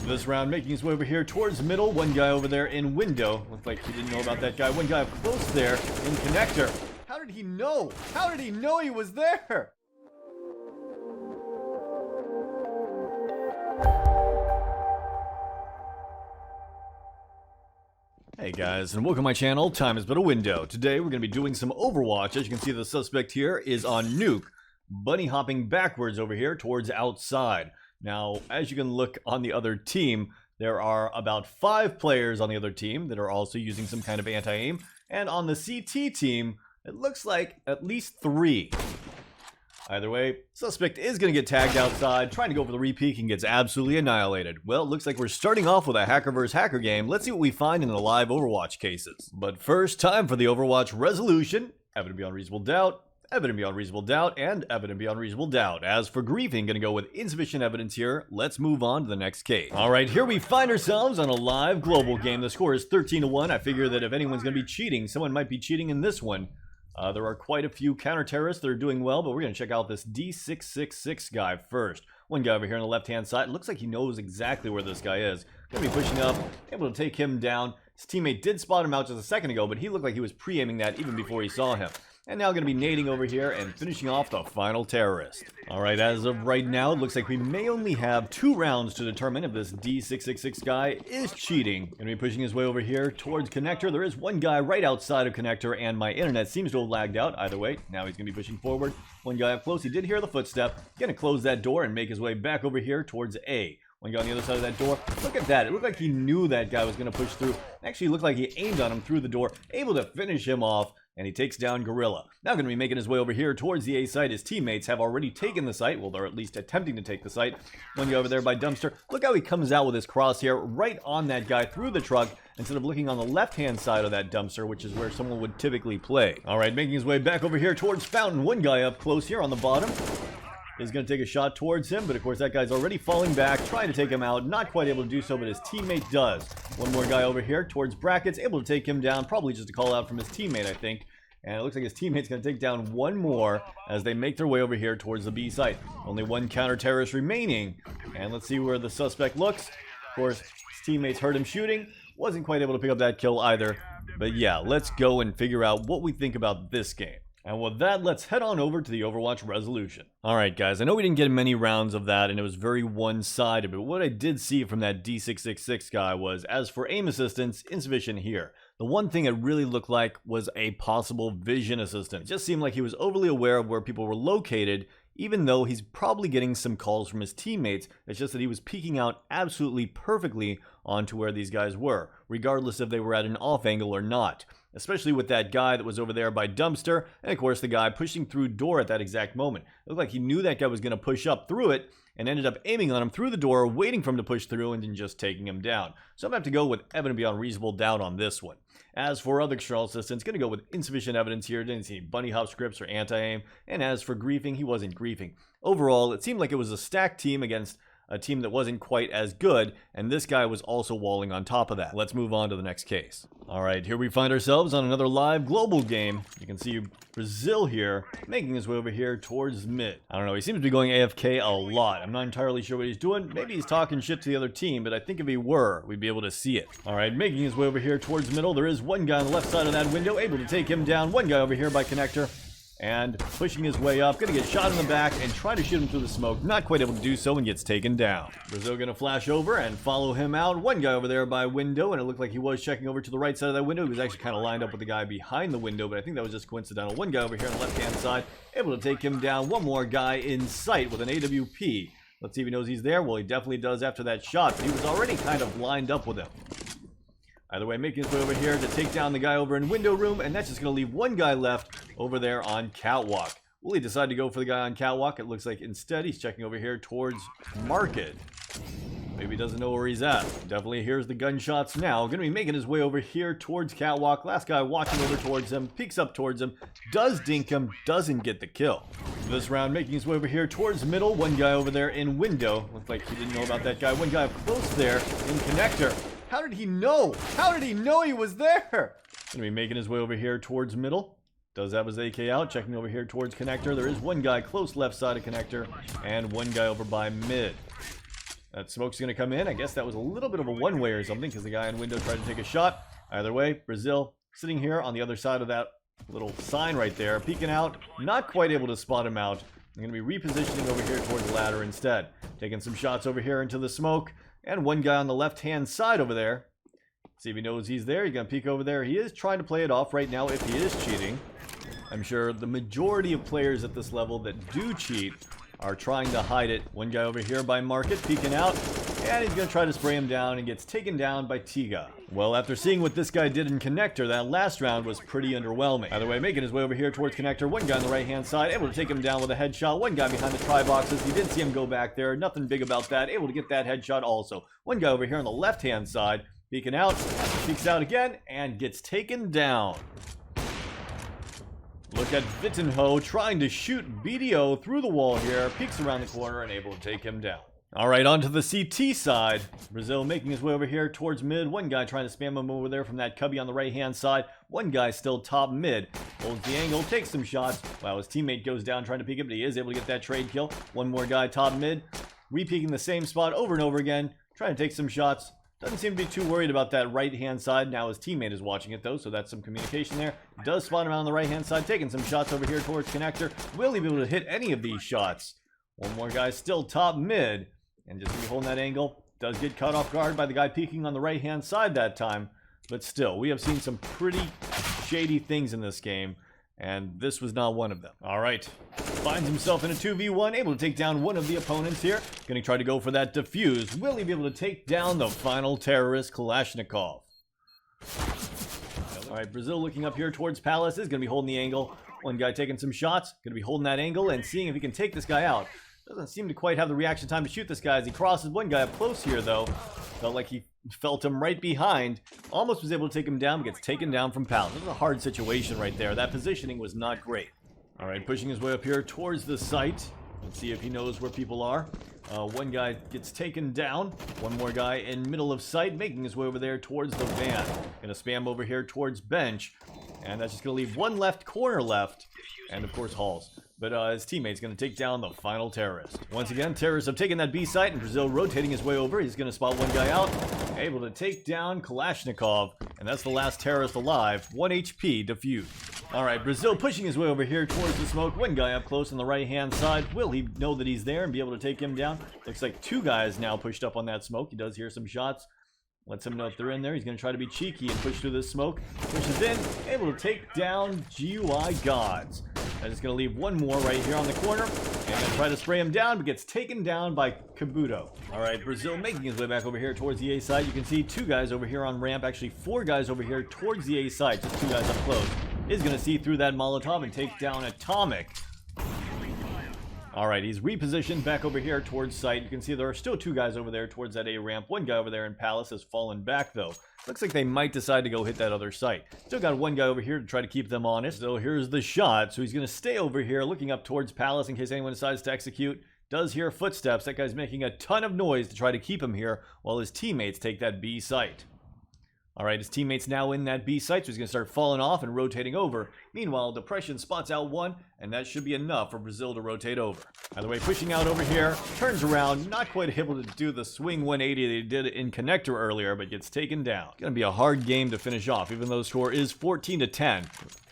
This round making his way over here towards middle. One guy over there in window. Looks like he didn't know about that guy. One guy up close there in connector. How did he know? How did he know he was there? Hey guys, and welcome to my channel. Time is but a window. Today we're going to be doing some Overwatch. As you can see, the suspect here is on Nuke, bunny hopping backwards over here towards outside. Now, as you can look on the other team, there are about 5 players on the other team that are also using some kind of anti-aim. And on the CT team, it looks like at least 3. Either way, suspect is going to get tagged outside, trying to go for the repeat and gets absolutely annihilated. Well, it looks like we're starting off with a hacker versus hacker game. Let's see what we find in the live Overwatch cases. But first, time for the Overwatch resolution. Evident beyond reasonable doubt, evident beyond reasonable doubt, and evident beyond reasonable doubt. As for griefing, going to go with insufficient evidence here. Let's move on to the next case. Alright, here we find ourselves on a live global game. The score is 13-1. I figure that if anyone's going to be cheating, someone might be cheating in this one. There are quite a few counter-terrorists that are doing well, but we're going to check out this D666 guy first. One guy over here on the left-hand side. It looks like he knows exactly where this guy is. Going to be pushing up, able to take him down. His teammate did spot him out just a second ago, but he looked like he was pre-aiming that even before he saw him. And now going to be nading over here and finishing off the final terrorist. Alright, as of right now, it looks like we may only have 2 rounds to determine if this D666 guy is cheating. Going to be pushing his way over here towards connector. There is one guy right outside of connector, and my internet seems to have lagged out. Either way, now he's going to be pushing forward. One guy up close. He did hear the footstep. Going to close that door and make his way back over here towards A. One guy on the other side of that door. Look at that. It looked like he knew that guy was going to push through. Actually, it looked like he aimed on him through the door, able to finish him off. And he takes down Gorilla. Now going to be making his way over here towards the A site. His teammates have already taken the site. Well, they're at least attempting to take the site. One guy over there by dumpster. Look how he comes out with his crosshair right on that guy through the truck instead of looking on the left-hand side of that dumpster, which is where someone would typically play. All right, making his way back over here towards Fountain. One guy up close here on the bottom is going to take a shot towards him, but of course that guy's already falling back, trying to take him out. Not quite able to do so, but his teammate does. One more guy over here towards brackets, able to take him down, probably just a call out from his teammate, I think. And it looks like his teammate's going to take down one more as they make their way over here towards the B site. Only one counter-terrorist remaining. And let's see where the suspect looks. Of course, his teammates heard him shooting. Wasn't quite able to pick up that kill either. But yeah, let's go and figure out what we think about this game. And with that, let's head on over to the Overwatch resolution. Alright guys, I know we didn't get many rounds of that and it was very one-sided, but what I did see from that D666 guy was, as for aim assistance, insufficient here. The one thing it really looked like was a possible vision assistance. It just seemed like he was overly aware of where people were located, even though he's probably getting some calls from his teammates. It's just that he was peeking out absolutely perfectly onto where these guys were, regardless if they were at an off angle or not. Especially with that guy that was over there by dumpster, and of course the guy pushing through door at that exact moment. It looked like he knew that guy was going to push up through it, and ended up aiming on him through the door, waiting for him to push through, and then just taking him down. So I'm going to have to go with evident beyond reasonable doubt on this one. As for other external assistance, going to go with insufficient evidence here. Didn't see any bunny hop scripts or anti-aim. And as for griefing, he wasn't griefing. Overall, it seemed like it was a stacked team against a team that wasn't quite as good, and this guy was also walling on top of that. Let's move on to the next case. Alright, here we find ourselves on another live global game. You can see Brazil here, making his way over here towards mid. I don't know, he seems to be going AFK a lot. I'm not entirely sure what he's doing. Maybe he's talking shit to the other team, but I think if he were, we'd be able to see it. Alright, making his way over here towards middle. There is one guy on the left side of that window, able to take him down. One guy over here by connector. And pushing his way up, gonna get shot in the back and try to shoot him through the smoke. Not quite able to do so and gets taken down. Brazil gonna flash over and follow him out. One guy over there by window, and it looked like he was checking over to the right side of that window. He was actually kind of lined up with the guy behind the window, but I think that was just coincidental. One guy over here on the left-hand side, able to take him down. One more guy in sight with an AWP. Let's see if he knows he's there. Well, he definitely does after that shot, but he was already kind of lined up with him. Either way, making his way over here to take down the guy over in window room, and that's just going to leave one guy left over there on catwalk. Will he decide to go for the guy on catwalk? It looks like instead he's checking over here towards market. Maybe he doesn't know where he's at. Definitely hears the gunshots now. Going to be making his way over here towards catwalk. Last guy watching over towards him, peeks up towards him, does dink him, doesn't get the kill. This round making his way over here towards middle. One guy over there in window. Looks like he didn't know about that guy. One guy up close there in connector. How did he know? How did he know he was there? Gonna be making his way over here towards middle. Does have his AK out, checking over here towards connector. There is one guy close left side of connector, and one guy over by mid. That smoke's going to come in. I guess that was a little bit of a one-way or something because the guy in window tried to take a shot. Either way, Brazil sitting here on the other side of that little sign right there, peeking out, not quite able to spot him out. I'm going to be repositioning over here towards the ladder instead. Taking some shots over here into the smoke. And one guy on the left-hand side over there. See if he knows he's there. He's going to peek over there. He is trying to play it off right now if he is cheating. I'm sure the majority of players at this level that do cheat are trying to hide it. One guy over here by Market peeking out. And he's going to try to spray him down and gets taken down by Tiga. Well, after seeing what this guy did in Connector, that last round was pretty underwhelming. Either way, making his way over here towards Connector. One guy on the right-hand side, able to take him down with a headshot. One guy behind the tri-boxes. He didn't see him go back there. Nothing big about that. Able to get that headshot also. One guy over here on the left-hand side, peeking out. Peeks out again and gets taken down. Look at Vittenho trying to shoot BDO through the wall here. Peeks around the corner and able to take him down. Alright, on to the CT side. Brazil making his way over here towards mid. One guy trying to spam him over there from that cubby on the right-hand side. One guy still top mid. Holds the angle, takes some shots. Wow, his teammate goes down trying to peek it, but he is able to get that trade kill. One more guy top mid. Re-peeking the same spot over and over again. Trying to take some shots. Doesn't seem to be too worried about that right-hand side. Now his teammate is watching it, though, so that's some communication there. Does spot him on the right-hand side, taking some shots over here towards Connector. Will he be able to hit any of these shots? One more guy still top mid. And just be holding that angle. Does get caught off guard by the guy peeking on the right-hand side that time. But still, we have seen some pretty shady things in this game. And this was not one of them. Alright. Finds himself in a 2v1. Able to take down one of the opponents here. Going to try to go for that defuse. Will he be able to take down the final terrorist, Kalashnikov? Alright, Brazil looking up here towards Palace. Is going to be holding the angle. One guy taking some shots. Going to be holding that angle and seeing if he can take this guy out. Doesn't seem to quite have the reaction time to shoot this guy as he crosses one guy up close here, though. Felt like he felt him right behind. Almost was able to take him down, but gets taken down from Palace. This is a hard situation right there. That positioning was not great. Alright, pushing his way up here towards the site. Let's see if he knows where people are. One guy gets taken down. One more guy in middle of sight, making his way over there towards the van. Gonna spam over here towards bench. And that's just gonna leave one left corner left. And of course, Halls. But his teammate's going to take down the final terrorist. Once again, terrorists have taken that B site, and Brazil rotating his way over. He's going to spot one guy out. Able to take down Kalashnikov. And that's the last terrorist alive. 1 HP defused. Alright, Brazil pushing his way over here towards the smoke. One guy up close on the right-hand side. Will he know that he's there and be able to take him down? Looks like two guys now pushed up on that smoke. He does hear some shots. Lets him know if they're in there. He's going to try to be cheeky and push through this smoke. Pushes in. Able to take down GUI Gods. I'm just going to leave one more right here on the corner. And going to try to spray him down, but gets taken down by Kabuto. Alright, Brazil making his way back over here towards the A side. You can see two guys over here on ramp. Actually, four guys over here towards the A side. Just two guys up close. Is going to see through that Molotov and take down Atomic. Alright, he's repositioned back over here towards site. You can see there are still two guys over there towards that A ramp. One guy over there in Palace has fallen back, though. Looks like they might decide to go hit that other site. Still got one guy over here to try to keep them honest. So here's the shot. So he's going to stay over here looking up towards Palace in case anyone decides to execute. Does hear footsteps. That guy's making a ton of noise to try to keep him here while his teammates take that B site. Alright, his teammate's now in that B site, so he's going to start falling off and rotating over. Meanwhile, Depression spots out one, and that should be enough for Brazil to rotate over. Either way, pushing out over here, turns around, not quite able to do the swing 180 they did in Connector earlier, but gets taken down. It's going to be a hard game to finish off, even though the score is 14-10.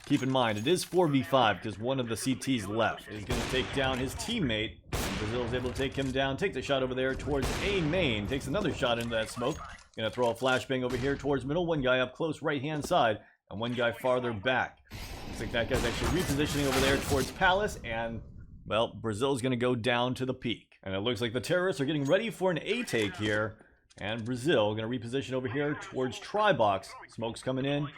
Keep in mind, it is 4v5 because one of the CTs left. He's going to take down his teammate. Brazil is able to take him down, take the shot over there towards A main, takes another shot into that smoke. Gonna throw a flashbang over here towards middle. One guy up close right-hand side, and one guy farther back. Looks like that guy's actually repositioning over there towards Palace, and, well, Brazil's gonna go down to the peak. And it looks like the terrorists are getting ready for an A-take here, and Brazil gonna reposition over here towards Tri-Box. Smoke's coming in.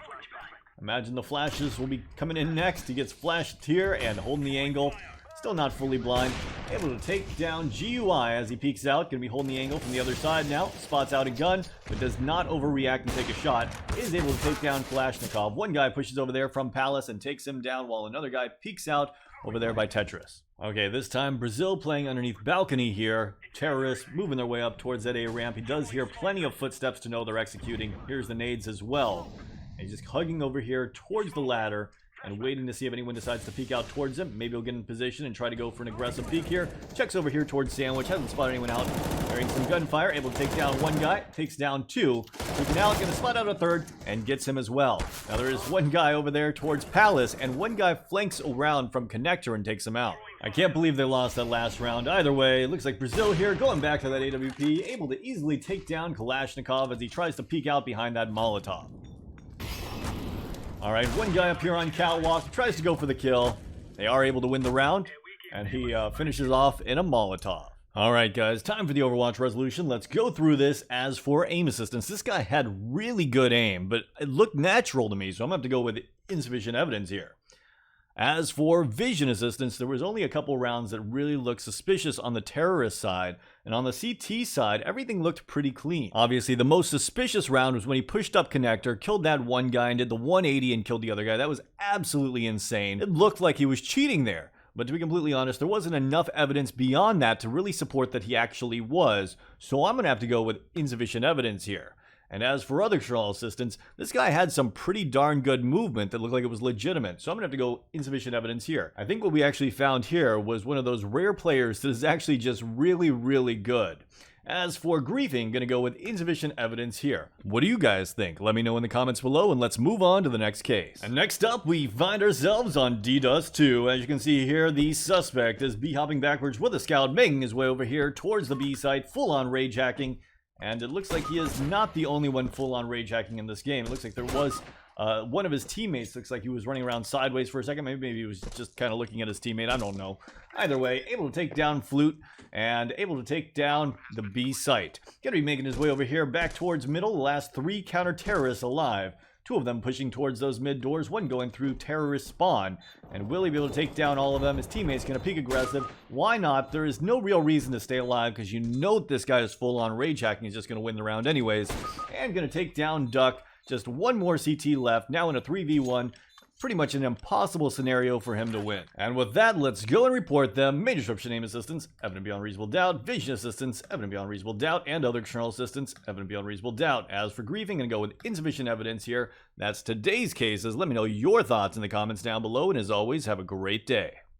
Imagine the flashes will be coming in next. He gets flashed here and holding the angle. Still not fully blind. Able to take down GUI as he peeks out. Going to be holding the angle from the other side now. Spots out a gun, but does not overreact and take a shot. Is able to take down Kalashnikov. One guy pushes over there from Palace and takes him down, while another guy peeks out over there by Tetris. Okay, this time Brazil playing underneath balcony here. Terrorists moving their way up towards that A ramp. He does hear plenty of footsteps to know they're executing. Here's the nades as well. And he's just hugging over here towards the ladder. and waiting to see if anyone decides to peek out towards him. Maybe he'll get in position and try to go for an aggressive peek here. Checks over here towards Sandwich, hasn't spotted anyone out. Hearing some gunfire, able to take down one guy, takes down two. Freaking out, gonna spot out a third, and gets him as well. Now there is one guy over there towards Palace, and one guy flanks around from Connector and takes him out. I can't believe they lost that last round. Either way, it looks like Brazil here, going back to that AWP, able to easily take down Kalashnikov as he tries to peek out behind that Molotov. Alright, one guy up here on Catwalk, tries to go for the kill. They are able to win the round, and he finishes off in a Molotov. Alright guys, time for the Overwatch resolution. Let's go through this. As for aim assistance, this guy had really good aim, but it looked natural to me, so I'm going to have to go with insufficient evidence here. As for vision assistance, there was only a couple rounds that really looked suspicious on the terrorist side, and on the CT side, everything looked pretty clean. Obviously, the most suspicious round was when he pushed up Connector, killed that one guy, and did the 180 and killed the other guy. That was absolutely insane. It looked like he was cheating there. But to be completely honest, there wasn't enough evidence beyond that to really support that he actually was, so I'm going to have to go with insufficient evidence here. And as for other control assistance, this guy had some pretty darn good movement that looked like it was legitimate, so I'm going to have to go insufficient evidence here. I think what we actually found here was one of those rare players that is actually just really, really good. As for griefing, going to go with insufficient evidence here. What do you guys think? Let me know in the comments below, and let's move on to the next case. And next up, we find ourselves on DDoS 2. As you can see here, the suspect is B-hopping backwards with a scout, making his way over here towards the B site, full-on rage hacking. And it looks like he is not the only one full-on rage hacking in this game. It looks like there was one of his teammates, looks like he was running around sideways for a second. Maybe he was just kind of looking at his teammate. I don't know. Either way, able to take down Flute and able to take down the B site. Gonna be making his way over here back towards middle. The last three counter-terrorists alive. Two of them pushing towards those mid doors, one going through terrorist spawn. And will he be able to take down all of them? His teammate's going to peek aggressive. Why not? There is no real reason to stay alive because you know that this guy is full on rage hacking. He's just going to win the round anyways. And going to take down Duck. Just one more CT left. Now in a 3v1. Pretty much an impossible scenario for him to win. And with that, let's go and report them. Major disruption aim assistance, evident beyond reasonable doubt. Vision assistance, evident beyond reasonable doubt. And other external assistance, evident beyond reasonable doubt. As for griefing, I'm going to go with insufficient evidence here. That's today's cases. Let me know your thoughts in the comments down below. And as always, have a great day.